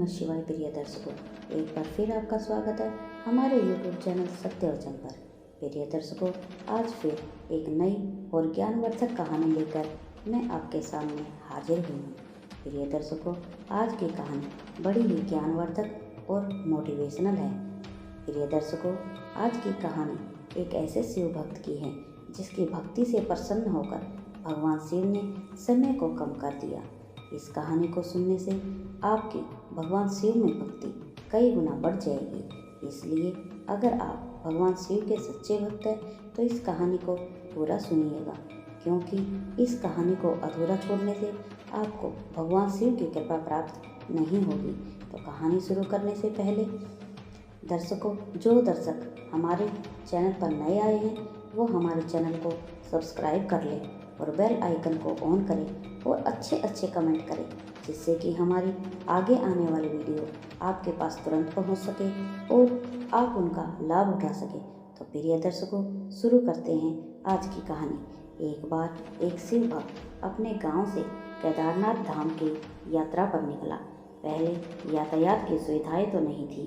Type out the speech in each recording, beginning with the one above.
शिवाय। प्रिय दर्शकों, एक बार फिर आपका स्वागत है हमारे यूट्यूब चैनल सत्य वचन पर। प्रिय दर्शकों, आज फिर एक नई और ज्ञानवर्धक कहानी लेकर मैं आपके सामने हाजिर हुई हूँ। प्रिय दर्शकों, आज की कहानी बड़ी ही ज्ञानवर्धक और मोटिवेशनल है। प्रिय दर्शकों, आज की कहानी एक ऐसे शिव भक्त की है जिसकी भक्ति से प्रसन्न होकर भगवान शिव ने समय को कम कर दिया। इस कहानी को सुनने से आपकी भगवान शिव में भक्ति कई गुना बढ़ जाएगी। इसलिए अगर आप भगवान शिव के सच्चे भक्त हैं तो इस कहानी को पूरा सुनिएगा, क्योंकि इस कहानी को अधूरा छोड़ने से आपको भगवान शिव की कृपा प्राप्त नहीं होगी। तो कहानी शुरू करने से पहले दर्शकों, जो दर्शक हमारे चैनल पर नए आए हैं वो हमारे चैनल को सब्सक्राइब कर लें और बेल आइकन को ऑन करें और अच्छे कमेंट करें, जिससे कि हमारी आगे आने वाली वीडियो आपके पास तुरंत पहुंच सके और आप उनका लाभ उठा सके। तो प्रिय दर्शकों, शुरू करते हैं आज की कहानी। एक बार एक शिव भक्त अपने गांव से केदारनाथ धाम की यात्रा पर निकला। पहले यातायात की सुविधाएं तो नहीं थी,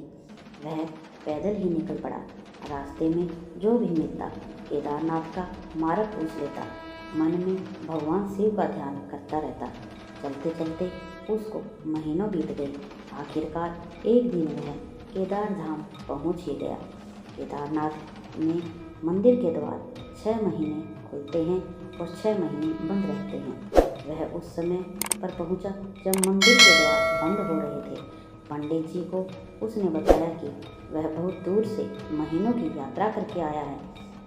वह पैदल ही निकल पड़ा। रास्ते में जो भी मिलता केदारनाथ का मार्ग पूछ लेता, मन में भगवान शिव का ध्यान करता रहता। चलते चलते उसको महीनों बीत गए। आखिरकार एक दिन वह केदार धाम पहुँच ही गया। केदारनाथ में मंदिर के द्वार 6 महीने खुलते हैं और 6 महीने बंद रहते हैं। वह उस समय पर पहुंचा जब मंदिर के द्वार बंद हो रहे थे। पंडित जी को उसने बताया कि वह बहुत दूर से महीनों की यात्रा करके आया है।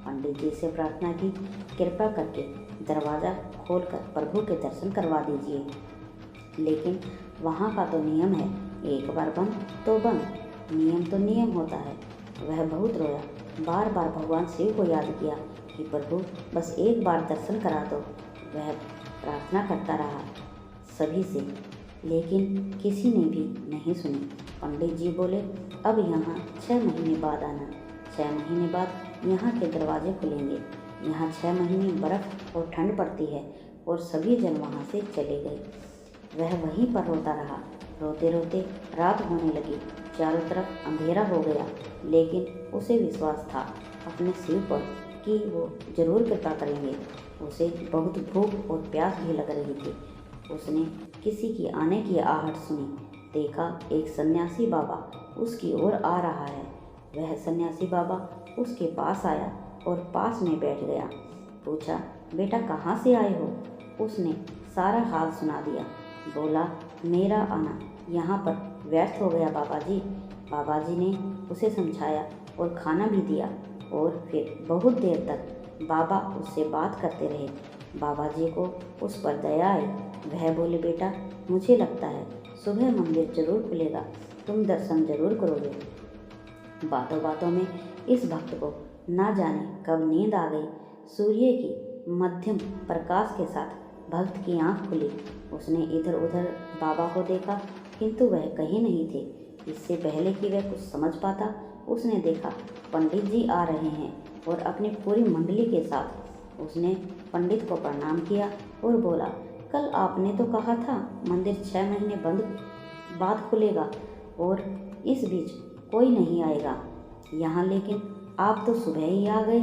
पंडित जी से प्रार्थना की, कृपा करके दरवाज़ा खोलकर प्रभु के दर्शन करवा दीजिए। लेकिन वहाँ का तो नियम है, एक बार बंद तो बंद, नियम तो नियम होता है। वह बहुत रोया, बार बार भगवान शिव को याद किया कि प्रभु बस एक बार दर्शन करा दो। वह प्रार्थना करता रहा सभी से, लेकिन किसी ने भी नहीं सुनी। पंडित जी बोले, अब यहाँ 6 महीने बाद आना। 6 महीने बाद यहाँ के दरवाजे खुलेंगे। यहाँ 6 महीने बर्फ़ और ठंड पड़ती है। और सभी जन वहाँ से चले गए। वह वहीं पर रोता रहा। रोते रोते रात होने लगी, चारों तरफ अंधेरा हो गया। लेकिन उसे विश्वास था अपने शिव पर कि वो जरूर कृपा करेंगे। उसे बहुत भूख और प्यास भी लग रही थी। उसने किसी की आने की आहट सुनी। देखा एक सन्यासी बाबा उसकी ओर आ रहा है। वह सन्यासी बाबा उसके पास आया और पास में बैठ गया। पूछा, बेटा कहाँ से आए हो? उसने सारा हाल सुना दिया। बोला, मेरा आना यहाँ पर व्यर्थ हो गया बाबा जी। बाबा जी ने उसे समझाया और खाना भी दिया। और फिर बहुत देर तक बाबा उससे बात करते रहे। बाबा जी को उस पर दया आई। वह बोले, बेटा मुझे लगता है सुबह मंदिर जरूर खुलेगा, तुम दर्शन जरूर करोगे। बातों बातों में इस भक्त को ना जाने कब नींद आ गई। सूर्य की मध्यम प्रकाश के साथ भक्त की आंख खुली। उसने इधर उधर बाबा को देखा, किंतु वह कहीं नहीं थे। इससे पहले कि वह कुछ समझ पाता, उसने देखा पंडित जी आ रहे हैं और अपनी पूरी मंडली के साथ। उसने पंडित को प्रणाम किया और बोला, कल आपने तो कहा था मंदिर 6 महीने बंद बाद खुलेगा और इस बीच कोई नहीं आएगा यहाँ, लेकिन आप तो सुबह ही आ गए।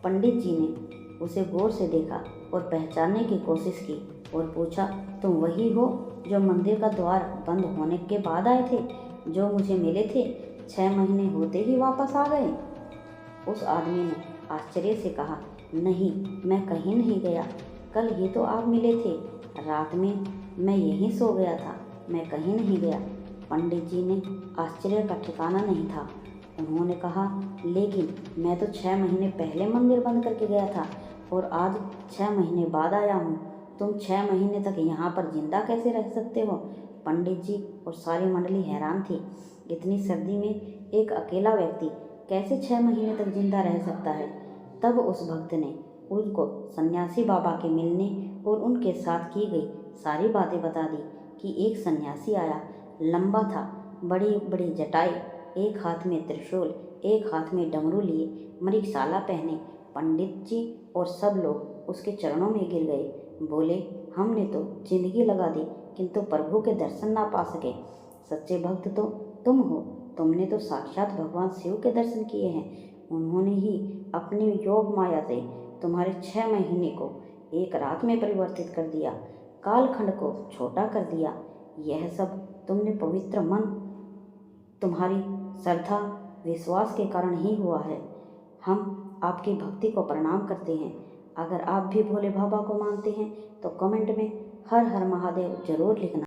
पंडित जी ने उसे गौर से देखा और पहचानने की कोशिश की और पूछा, तुम वही हो जो मंदिर का द्वार बंद होने के बाद आए थे, जो मुझे मिले थे? 6 महीने होते ही वापस आ गए? उस आदमी ने आश्चर्य से कहा, नहीं, मैं कहीं नहीं गया। कल ही तो आप मिले थे। रात में मैं यहीं सो गया था, मैं कहीं नहीं गया। पंडित जी ने आश्चर्य का ठिकाना नहीं था। उन्होंने कहा, लेकिन मैं तो 6 महीने पहले मंदिर बंद करके गया था और आज 6 महीने बाद आया हूँ। तुम 6 महीने तक यहाँ पर जिंदा कैसे रह सकते हो? पंडित जी और सारी मंडली हैरान थी। इतनी सर्दी में एक अकेला व्यक्ति कैसे 6 महीने तक जिंदा रह सकता है? तब उस भक्त ने उनको सन्यासी बाबा के मिलने और उनके साथ की गई सारी बातें बता दी कि एक सन्यासी आया, लंबा था, बड़ी बड़ी जटाई, एक हाथ में त्रिशूल, एक हाथ में डमरू लिए, मृगशाला पहने। पंडित जी और सब लोग उसके चरणों में गिर गए। बोले, हमने तो जिंदगी लगा दी किंतु प्रभु के दर्शन ना पा सके। सच्चे भक्त तो तुम हो। तुमने तो साक्षात भगवान शिव के दर्शन किए हैं। उन्होंने ही अपनी योग माया से तुम्हारे 6 महीने को एक रात में परिवर्तित कर दिया, कालखंड को छोटा कर दिया। यह सब तुमने पवित्र मन, तुम्हारी श्रद्धा विश्वास के कारण ही हुआ है। हम आपकी भक्ति को प्रणाम करते हैं। अगर आप भी भोले बाबा को मानते हैं तो कमेंट में हर हर महादेव जरूर लिखना।